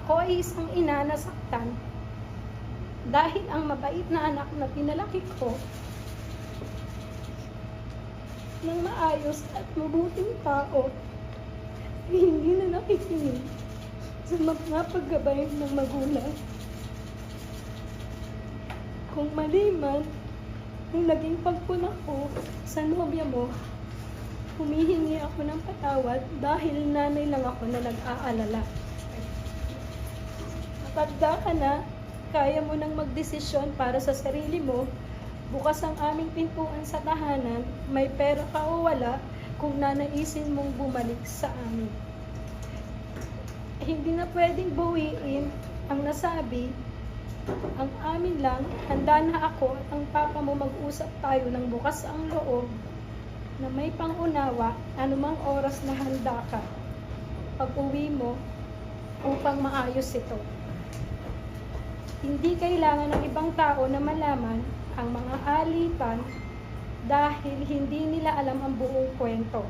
Ako ay isang ina na saktan dahil ang mabait na anak na pinalaki ko ng maayos at mabuting tao ay hindi na nakikinig sa mga paggabay ng magulang. Kung mali man ang naging pagpuna ko sa nobya mo, humihingi ako ng patawad dahil nanay lang ako na nag-aalala. Matanda ka na, kaya mo nang magdesisyon para sa sarili mo. Bukas ang aming pintuan sa tahanan, may pera ka o wala, kung nanaisin mong bumalik sa amin. Hindi na pwedeng bawiin ang nasabi. Ang amin lang, handa na ako at ang papa mo mag-usap tayo ng bukas ang loob na may pangunawa anumang oras na handa ka pag-uwi mo upang maayos ito. Hindi kailangan ng ibang tao na malaman ang mga alitan dahil hindi nila alam ang buong kwento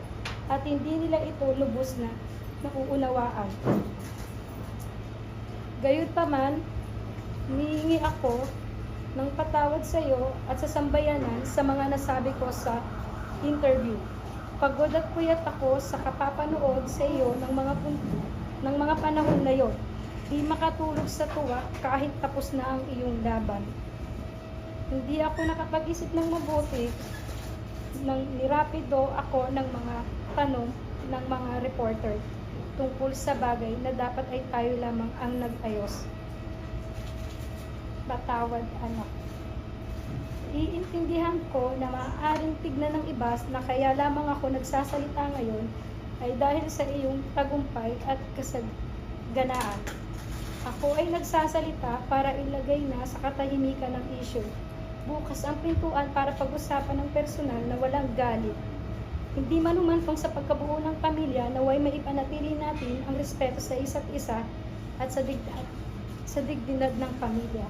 at hindi nila ito lubos na nauunawaan. Gayunpaman, humihingi ako ng patawad sa iyo at sa sambayanan sa mga nasabi ko sa interview. Pagod at puyat ako sa kapapanood sa iyo ng mga panahon na yon. Di makatulog sa tuwa kahit tapos na ang iyong laban. Hindi ako nakapag-isip ng mabuti nang nirapido ako ng mga tanong ng mga reporter tungkol sa bagay na dapat ay tayo lamang ang nag-ayos. Patawad, anak. Iintindihan ko na maaaring tignan ng iba na kaya lamang ako nagsasalita ngayon ay dahil sa iyong tagumpay at kasaganaan. Ako ay nagsasalita para ilagay na sa katahimikan ng issue. Bukas ang pintuan para pag-usapan ng personal na walang galit. Hindi manumantong sa pagkabuo ng pamilya naway maipanatili natin ang respeto sa isa't isa at sa dignidad ng pamilya.